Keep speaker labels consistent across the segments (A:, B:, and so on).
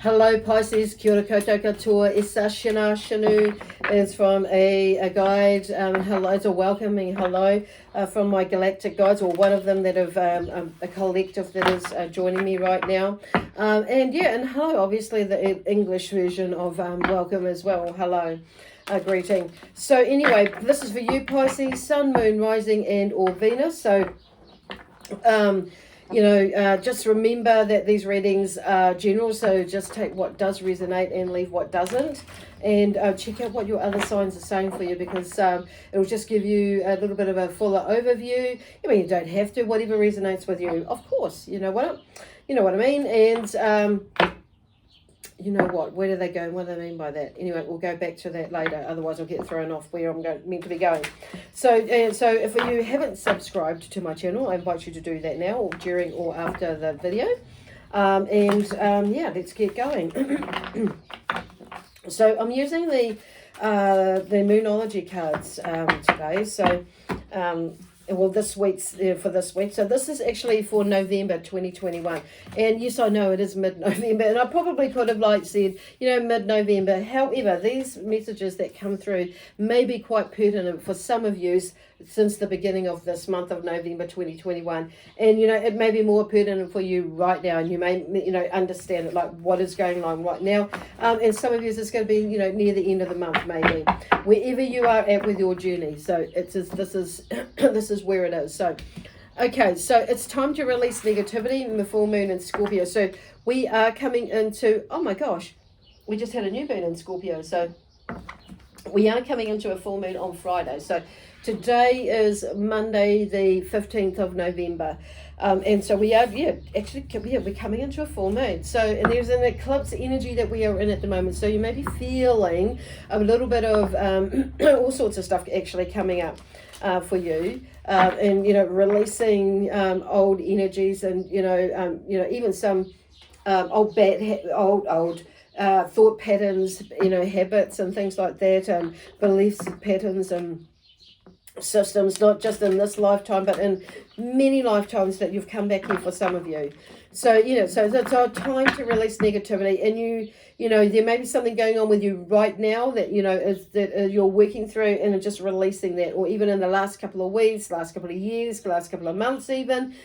A: Hello Pisces, kia ora koutou katoa, isa shina shinu is from a guide, hello, it's a welcoming hello from my galactic guides, or one of them that have, a collective that is joining me right now. And hello, obviously the English version of welcome as well, hello. Greeting. So anyway, this is for you Pisces, Sun, Moon, Rising and or Venus. So just remember that these readings are general, so just take what does resonate and leave what doesn't, and check out what your other signs are saying for you, because it will just give you a little bit of a fuller overview. I mean, you don't have to, whatever resonates with you, of course, you know what I mean. And you know what, where do they go and what do they mean by that? Anyway, we'll go back to that later, otherwise I'll get thrown off where I'm meant to be going. So if you haven't subscribed to my channel, I invite you to do that now, or during or after the video. Let's get going. So I'm using the Moonology cards today. So this week's for this week. So this is actually for November 2021. And yes, I know it is mid-November, and I probably could have said, mid-November. However, these messages that come through may be quite pertinent for some of you since the beginning of this month of November 2021. And, it may be more pertinent for you right now, and you may, understand it, like what is going on right now. And some of you, it's going to be, near the end of the month, maybe, wherever you are at with your journey. So this is where it is. So, okay, so it's time to release negativity in the full moon in Scorpio. So we are coming into, oh my gosh, we just had a new moon in Scorpio. So we are coming into a full moon on Friday. So today is Monday, the 15th of November. And so we are, we're coming into a full moon. So, and there's an eclipse energy that we are in at the moment. So you may be feeling a little bit of all sorts of stuff actually coming up for you. And, releasing old energies and, even some old thought patterns, habits and things like that, and beliefs, patterns and systems, not just in this lifetime, but in many lifetimes that you've come back here for some of you. So, so it's our time to release negativity, and there may be something going on with you right now that, you're working through and just releasing that, or even in the last couple of weeks, last couple of years, last couple of months even,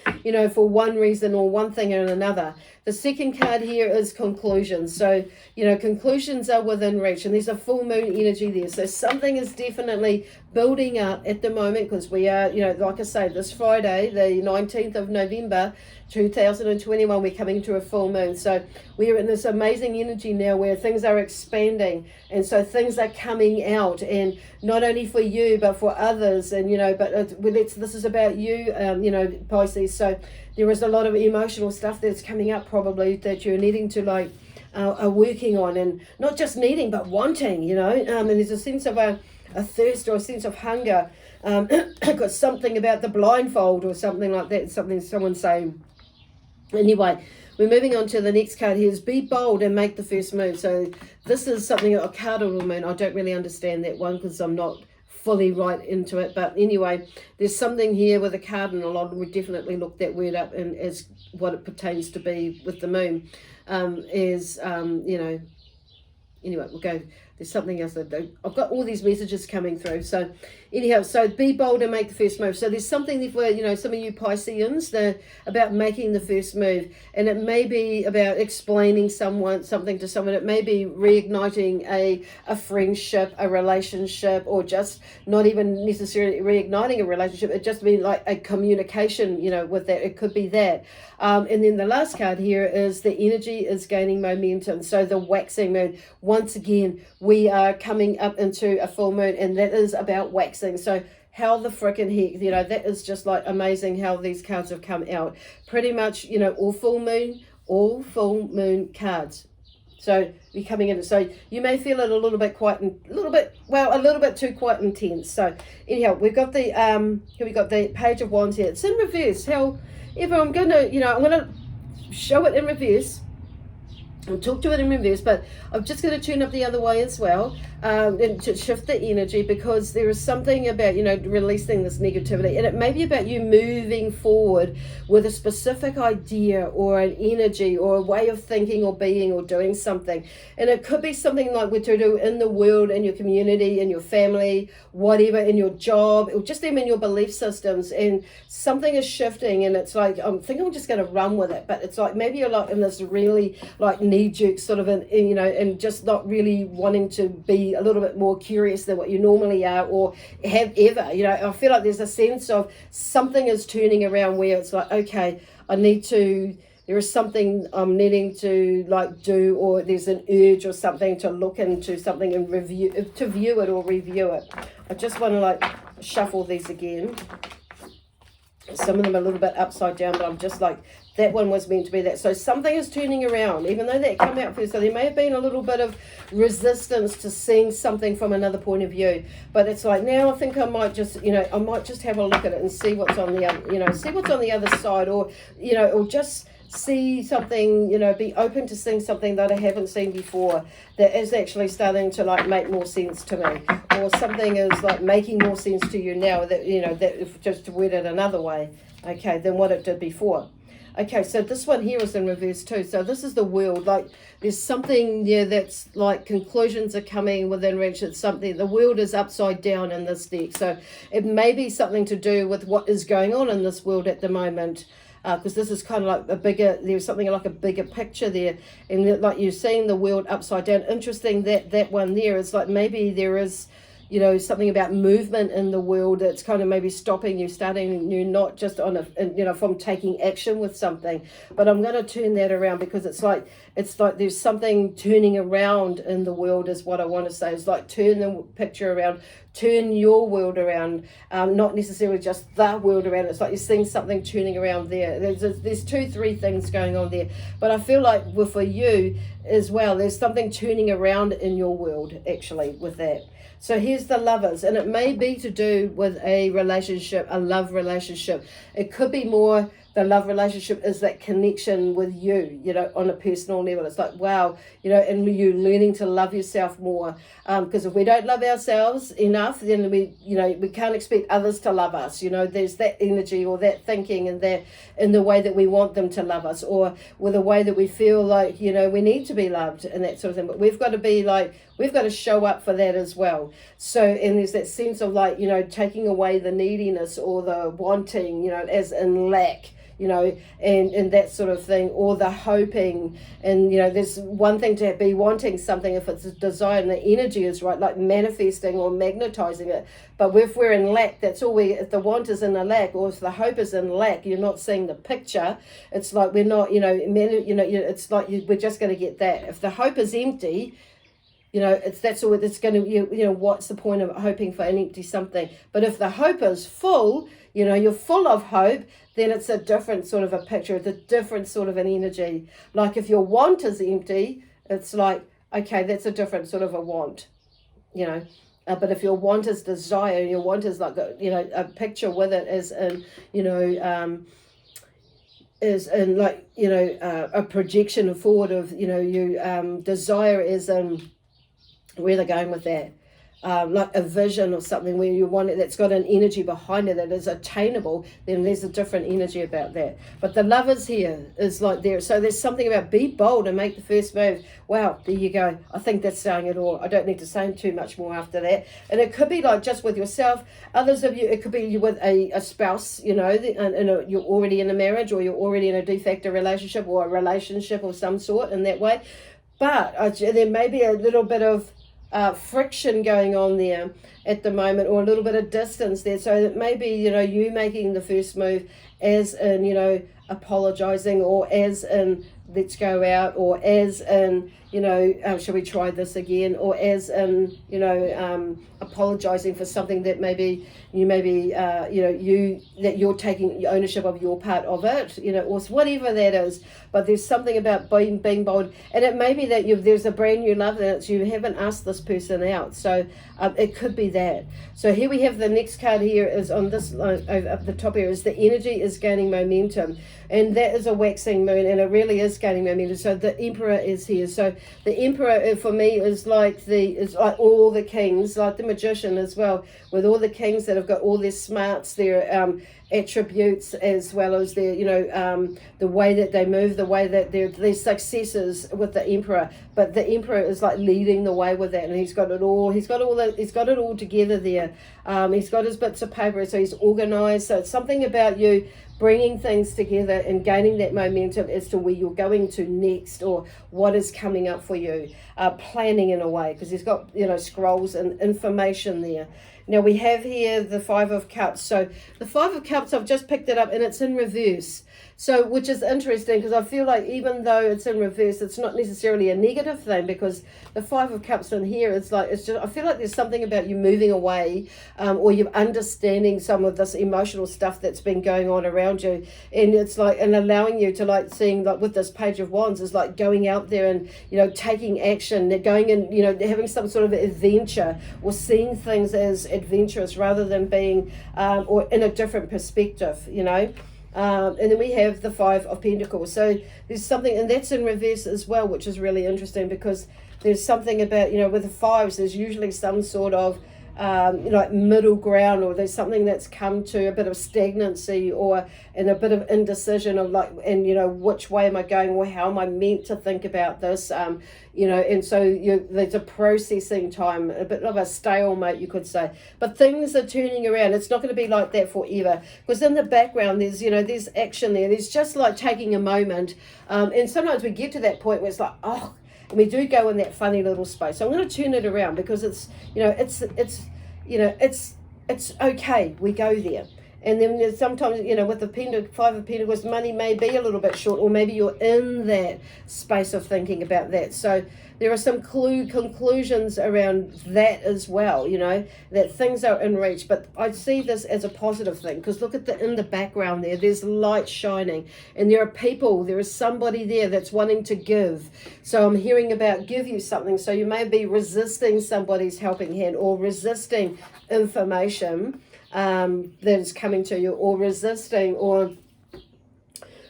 A: for one reason or one thing or another. The second card here is conclusions. So, conclusions are within reach, and there's a full moon energy there. So something is definitely building up at the moment, because we are, like I say, this Friday, the 19th of November, 2021, we're coming to a full moon. So we're in this amazing energy now where things are expanding, and so things are coming out, and not only for you but for others, and this is about you, Pisces. So there is a lot of emotional stuff that's coming up probably that you're needing to are working on, and not just needing but wanting, and there's a sense of a thirst or a sense of hunger. Got something about the blindfold or something like that, someone's saying. Anyway, we're moving on to the next card here is be bold and make the first move. So this is something, a cardinal moon. I don't really understand that one because I'm not fully right into it. But anyway, there's something here with a cardinal. I would definitely look that word up and as what it pertains to be with the moon. Anyway, we'll go. There's something else that I've got all these messages coming through. So anyhow, so be bold and make the first move. So there's something there for, some of you Pisceans about making the first move. And it may be about explaining something to someone. It may be reigniting a friendship, a relationship, or just not even necessarily reigniting a relationship. It just means like a communication, with that. It could be that. And then the last card here is the energy is gaining momentum. So the waxing moon, once again, we are coming up into a full moon, and that is about waxing. So how the frickin' heck, that is just amazing how these cards have come out. Pretty much, all full moon cards. So we're coming in. So you may feel it a little bit too quite intense. So anyhow, we've got the here we got the Page of Wands here. It's in reverse. However, I'm gonna show it in reverse. I'll talk to it in reverse, but I'm just going to turn up the other way as well. and to shift the energy, because there is something about, releasing this negativity, and it may be about you moving forward with a specific idea or an energy or a way of thinking or being or doing something. And it could be something like what to do in the world, in your community, in your family, whatever, in your job, or just even in your belief systems, and something is shifting, and it's like, I think I'm just going to run with it. But it's like maybe you're like in this really like knee-jerk sort of and just not really wanting to be a little bit more curious than what you normally are or have ever. I feel like there's a sense of something is turning around where it's like, okay, there is something I'm needing to like do, or there's an urge or something to look into something and view it or review it. I just want to like shuffle these again. Some of them are a little bit upside down, but I'm just like, that one was meant to be that. So something is turning around, even though that came out first. So there may have been a little bit of resistance to seeing something from another point of view. But it's like, now I think I might just, I might just have a look at it and see what's on the other, see what's on the other side, or, or just see something, be open to seeing something that I haven't seen before that is actually starting to like make more sense to me, or something is like making more sense to you now that, that if just to word it another way, okay, than what it did before. Okay, so this one here is in reverse too. So this is the world. Like there's something that's like conclusions are coming within reach. It's something, the world is upside down in this deck. So it may be something to do with what is going on in this world at the moment. Because this is kind of like there's something like a bigger picture there. And like you're seeing the world upside down. Interesting that one there is like maybe there is, something about movement in the world that's kind of maybe stopping you, starting you not just on from taking action with something. But I'm going to turn that around, because it's like there's something turning around in the world is what I want to say. It's like turn the picture around, turn your world around, not necessarily just the world around. It's like you're seeing something turning around there. There's 2-3 things going on there. But I feel like for you as well, there's something turning around in your world actually with that. So here's the Lovers, and it may be to do with a relationship, a love relationship. It could be more the love relationship is that connection with you, on a personal level. It's like, wow, and you learning to love yourself more. Because if we don't love ourselves enough, then we can't expect others to love us. There's that energy or that thinking and that in the way that we want them to love us, or with a way that we feel like, we need to be loved and that sort of thing. But we've got to be like, we've got to show up for that as well. So, and there's that sense of like, taking away the neediness or the wanting, as in lack, and that sort of thing, or the hoping. And, there's one thing to be wanting something if it's a desire and the energy is right, like manifesting or magnetizing it. But if we're in lack, that's all if the want is in the lack, or if the hope is in lack, you're not seeing the picture. It's like we're not, it's like we're just going to get that. If the hope is empty, that's all it's going to, what's the point of hoping for an empty something? But if the hope is full, you're full of hope, then it's a different sort of a picture. It's a different sort of an energy. Like if your want is empty, it's like, okay, that's a different sort of a want, but if your want is desire, your want is like, a picture with it is in, a projection forward of, you desire is where they're going with that. Like a vision or something where you want it that's got an energy behind it that is attainable, then there's a different energy about that. But the Lovers here is like there. So there's something about be bold and make the first move. Wow, there you go. I think that's saying it all. I don't need to say too much more after that. And it could be like just with yourself. Others of you, it could be with a spouse, and you're already in a marriage, or you're already in a de facto relationship, or a relationship of some sort in that way. But there may be a little bit of friction going on there at the moment, or a little bit of distance there. So it may be, you making the first move as in, apologizing, or as in let's go out, or as in, shall we try this again, or as in, apologizing for something that maybe that you're taking ownership of your part of it, or whatever that is. But there's something about being bold, and it may be that there's a brand new love that you haven't asked this person out. So it could be that. So here we have the next card here is on this line up the top here is the energy is gaining momentum. and that is a waxing moon, and it really is gaining momentum. So the Emperor is here. So the Emperor for me is like all the kings, like the Magician as well, with all the kings that have got all their smarts, their attributes, as well as their, the way that they move, the way that their successes with the Emperor. But the Emperor is like leading the way with that, and he's got it all together there. He's got his bits of paper, so he's organized. So it's something about you bringing things together and gaining that momentum as to where you're going to next, or what is coming up for you. Planning in a way, because he's got, scrolls and information there. Now we have here the Five of Cups. So the Five of Cups, I've just picked it up and it's in reverse. So, which is interesting, because I feel like even though it's in reverse, it's not necessarily a negative thing, because the Five of Cups in here, it's just, I feel like there's something about you moving away, or you understanding some of this emotional stuff that's been going on around you. And it's like, and allowing you to like seeing, like with this Page of Wands, is like going out there and, taking action, going and, having some sort of adventure, or seeing things as adventurous rather than being, or in a different perspective, and then we have the Five of Pentacles. So there's something, and that's in reverse as well, which is really interesting, because there's something about, with the fives, there's usually some sort of, like middle ground, or there's something that's come to a bit of stagnancy, and a bit of indecision of like, and which way am I going, or how am I meant to think about this, and so there's a processing time, a bit of a stalemate, you could say. But things are turning around. It's not going to be like that forever, because in the background there's there's action there. There's just like taking a moment, and sometimes we get to that point where it's like, oh, and we do go in that funny little space. So I'm going to turn it around, because it's it's okay, we go there. And then there's sometimes, with the Five of Pentacles, money may be a little bit short, or maybe you're in that space of thinking about that. So there are some conclusions around that as well, that things are in reach. But I see this as a positive thing, because look at in the background there's light shining, and there are people, there is somebody there that's wanting to give. So I'm hearing about give you something. So you may be resisting somebody's helping hand, or resisting information that is coming to you, or resisting, or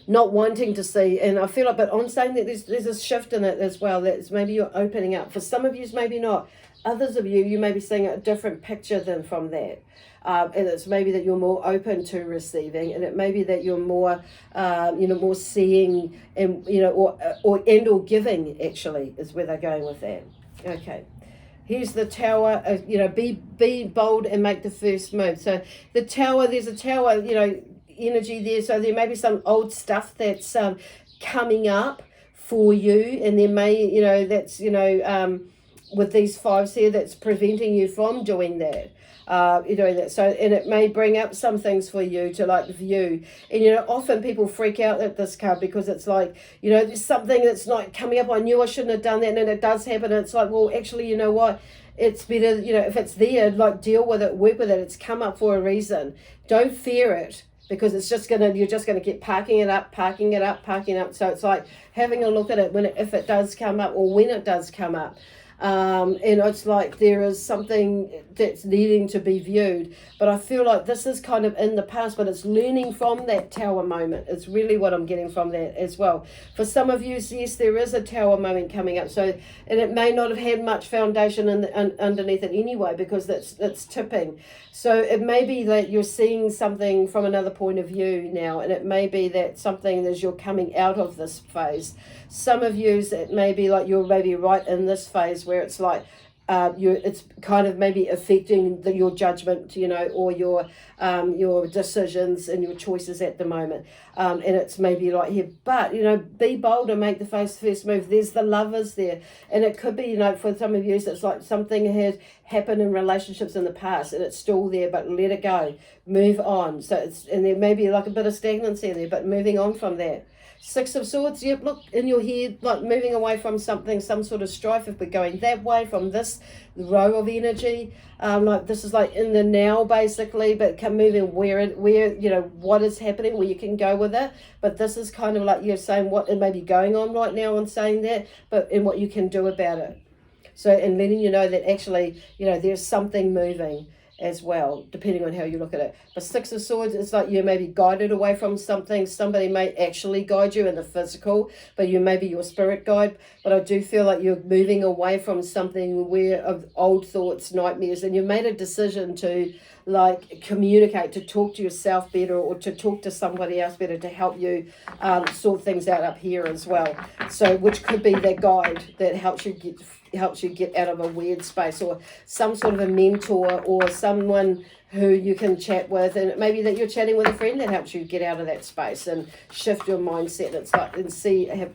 A: not wanting to see. And I feel like, but I'm saying that there's a shift in it as well, that maybe you're opening up. For some of you, maybe not. Others of you may be seeing a different picture than from that. And it's maybe that you're more open to receiving, and it may be that you're more, more seeing, and, or giving, actually, is where they're going with that. Okay. Here's the Tower. Be bold and make the first move. So the Tower, there's a Tower, energy there. So there may be some old stuff that's coming up for you, and there may, that's, with these fives here, that's preventing you from doing that. Doing that. So, and it may bring up some things for you to like view. And often people freak out at this card, because it's like, there's something that's not coming up. I knew I shouldn't have done that, and then it does happen. And it's like, well, actually, you know what? It's better, if it's there, like deal with it, work with it. It's come up for a reason. Don't fear it, because it's just you're just gonna keep parking it up. So it's like having a look at it if it does come up, or when it does come up. And it's like there is something that's needing to be viewed, but I feel like this is kind of in the past, but it's learning from that Tower moment. It's really what I'm getting from that as well. For some of you, yes, there is a Tower moment coming up. So, and it may not have had much foundation underneath it anyway, because it's tipping. So it may be that you're seeing something from another point of view now, and it may be that something as you're coming out of this phase. Some of you, it may be like you're maybe right in this phase where it's like it's kind of maybe affecting your judgment, or your decisions and your choices at the moment. And it's maybe like here, but be bold and make the first move. There's the Lovers there, and it could be for some of you, it's like something has happened in relationships in the past, and it's still there, but let it go, move on. So and there may be like a bit of stagnancy there, but moving on from that. Six of Swords, yep, look in your head, like moving away from something, some sort of strife. If we're going that way from this row of energy, like this is like in the now basically, but moving where what is happening, where you can go with it. But this is kind of like you're saying what it may be going on right now and saying that, but and what you can do about it. So, and letting you know that actually, there's something moving. as well, depending on how you look at it. But Six of Swords, it's like you may be guided away from something. Somebody may actually guide you in the physical, but you may be your spirit guide. But I do feel like you're moving away from something where of old thoughts, nightmares, and you made a decision to like communicate, to talk to yourself better, or to talk to somebody else better to help you sort things out up here as well. So which could be that guide that helps you get out of a weird space, or some sort of a mentor, or someone who you can chat with, and it may be that you're chatting with a friend that helps you get out of that space and shift your mindset. It's like, and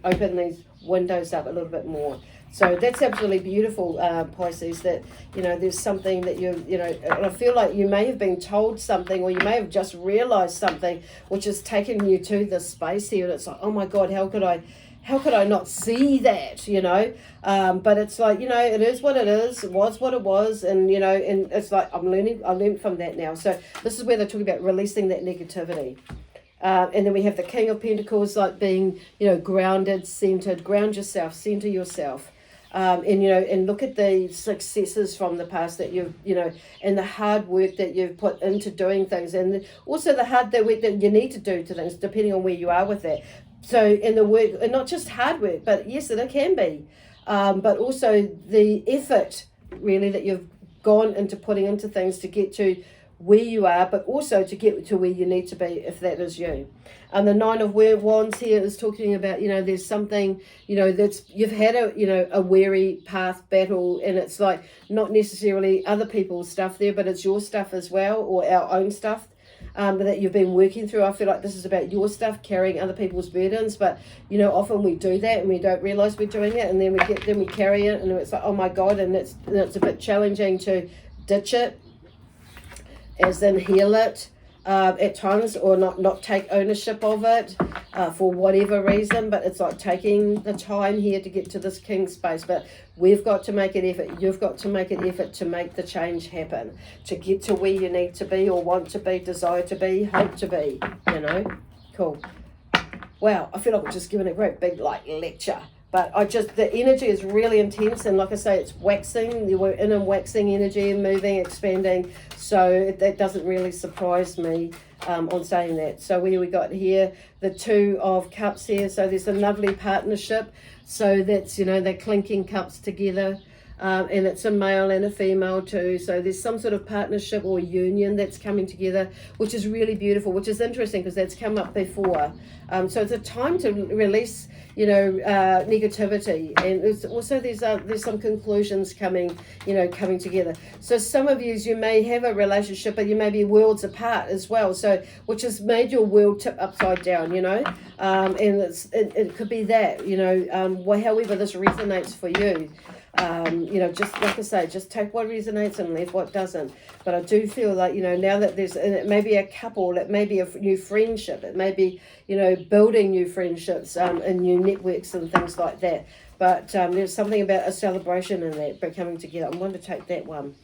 A: open these windows up a little bit more. So that's absolutely beautiful, Pisces, that, there's something that and I feel like you may have been told something, or you may have just realized something which has taken you to this space here, and it's like, oh my God, how could I not see that, but it's like, it is what it is, it was what it was, and, and it's like, I learned from that now. So this is where they're talking about releasing that negativity. And then we have the King of Pentacles, like being, grounded, centered, ground yourself, center yourself. And look at the successes from the past that you've, and the hard work that you've put into doing things, and also the hard work that you need to do to things, depending on where you are with that. So in the work, and not just hard work, but yes, it can be, but also the effort really that you've gone into putting into things to get to where you are, but also to get to where you need to be, if that is you. And the Nine of Wands here is talking about, there's something, that's, you've had a weary path battle, and it's like not necessarily other people's stuff there, but it's your stuff as well, or our own stuff that you've been working through. I feel like this is about your stuff, carrying other people's burdens, but often we do that and we don't realize we're doing it, and then we carry it, and it's like, oh my God, and it's a bit challenging to ditch it, as in heal it at times, or not take ownership of it for whatever reason. But it's like taking the time here to get to this king space. But we've got to make an effort. You've got to make an effort to make the change happen, to get to where you need to be, or want to be, desire to be, hope to be, Cool. Wow, I feel like we're just giving a great big lecture. But the energy is really intense, and like I say, it's waxing. We're in a waxing energy and moving, expanding. So that doesn't really surprise me on saying that. So we got here the Two of Cups here. So there's a lovely partnership. So that's, they're clinking cups together. And it's a male and a female too. So there's some sort of partnership or union that's coming together, which is really beautiful, which is interesting because that's come up before. So it's a time to release, negativity, and it's also there's some conclusions coming together. So some of you may have a relationship, but you may be worlds apart as well. So which has made your world tip upside down, and it could be that, however this resonates for you. Just like I say, just take what resonates and leave what doesn't. But I do feel like, now that it may be a couple, it may be a new friendship, it may be, building new friendships and new networks and things like that. But there's something about a celebration in that, but coming together. I'm going to take that one.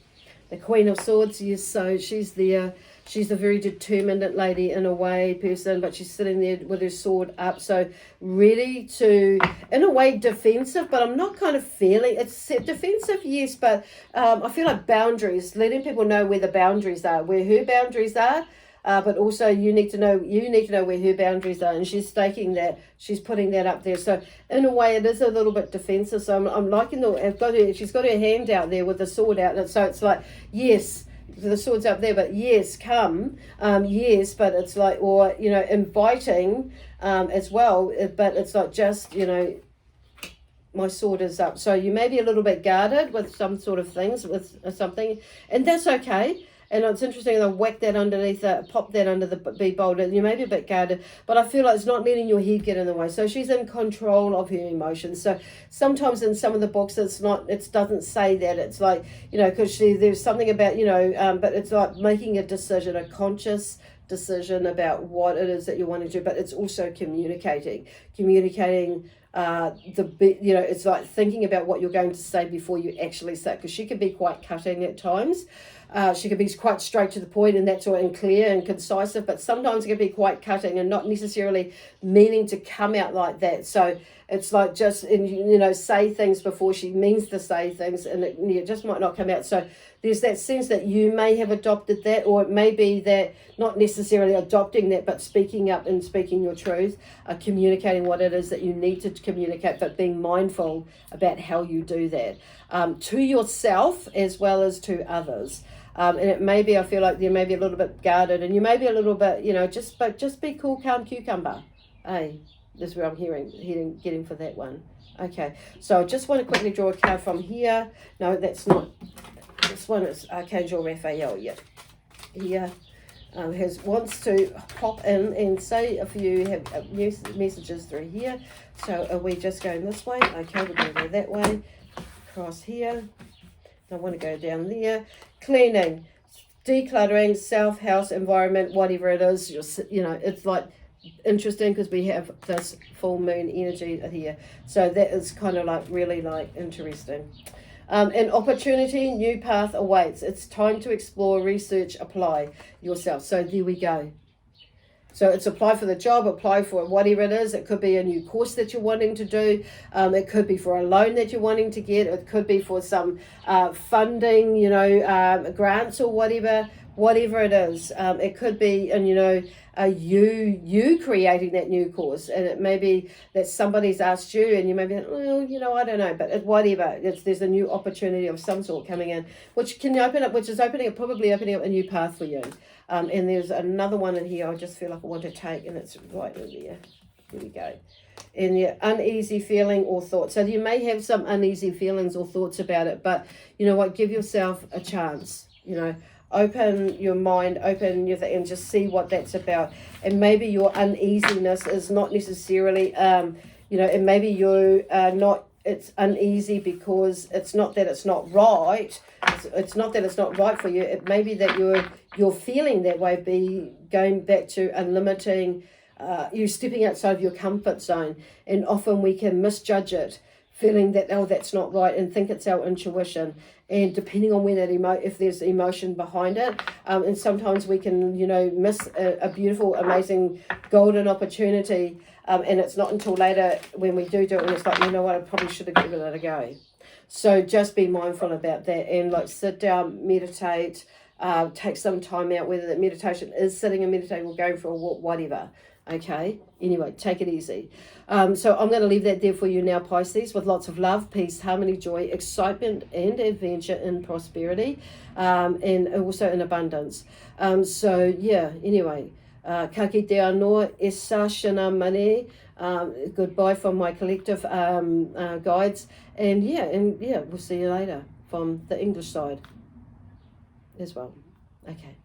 A: The Queen of Swords, yes, so she's a very determined lady in a way, person, but she's sitting there with her sword up, so ready to, in a way, defensive, but I'm not kind of feeling, it's defensive, yes, but I feel like boundaries, letting people know where the boundaries are, where her boundaries are, but also you need to know where her boundaries are, and she's staking that, she's putting that up there. So in a way, it is a little bit defensive. So I'm liking she's got her hand out there with the sword out, and so it's like, yes, the sword's up there, but yes, come, yes, but it's like, or inviting as well, but it's like just my sword is up. So you may be a little bit guarded with some sort of things, with something, and that's okay. And it's interesting, they'll whack that underneath, pop that under the be bold, and you may be a bit guarded, but I feel like it's not letting your head get in the way. So she's in control of her emotions. So sometimes in some of the books, it doesn't say that. It's like, because there's something about, but it's like making a decision, a conscious decision about what it is that you want to do, but it's also communicating, it's like thinking about what you're going to say before you actually say it, because she can be quite cutting at times. She can be quite straight to the point, and that's all, and clear and concise, but sometimes it can be quite cutting and not necessarily meaning to come out like that. So it's like just, say things before she means to say things, and it just might not come out. So there's that sense that you may have adopted that, or it may be that not necessarily adopting that, but speaking up and speaking your truth, communicating what it is that you need to communicate, but being mindful about how you do that, to yourself as well as to others. And it may be, I feel like you may be a little bit guarded, and you may be a little bit, just be cool, calm cucumber. Hey, this is where I'm getting for that one. Okay, so I just want to quickly draw a card from here. No, that's not. This one is Archangel Raphael. Yeah, here wants to pop in and say if you have messages through here. So are we just going this way? Okay, we're going to go that way. Across here. I want to go down there. Cleaning, decluttering, self, house, environment, whatever it is. It's like interesting because we have this full moon energy here. So that is kind of like really like interesting. An opportunity, new path awaits. It's time to explore, research, apply yourself. So there we go. So it's apply for the job, apply for whatever it is. It could be a new course that you're wanting to do. It could be for a loan that you're wanting to get. It could be for some funding, grants or whatever it is. It could be, you creating that new course. And it may be that somebody's asked you and you may be, I don't know, but whatever. There's a new opportunity of some sort coming in, which can probably opening up a new path for you. And there's another one in here I just feel like I want to take, and it's right in there. Here we go. And your uneasy feeling or thought. So you may have some uneasy feelings or thoughts about it, but you know what? Give yourself a chance. Open your mind, and just see what that's about. And maybe your uneasiness is not necessarily, and maybe you are not. It's uneasy because it's not that it's not right. It's not that it's not right for you. It may be that you're feeling that way, be going back to unlimiting, you stepping outside of your comfort zone. And often we can misjudge it, feeling that, that's not right, and think it's our intuition. And depending on where if there's emotion behind it, and sometimes we can, miss a beautiful, amazing, golden opportunity. And it's not until later when we do it, and it's like, I probably should have given it a go. So just be mindful about that, and like sit down, meditate, take some time out, whether that meditation is sitting and meditating or going for a walk, whatever. Okay, anyway, take it easy. So I'm going to leave that there for you now, Pisces, with lots of love, peace, harmony, joy, excitement and adventure in prosperity, and also in abundance. Anyway, ka kite anō e sāshana mane. Goodbye from my collective guides, and we'll see you later from the English side as well. Okay.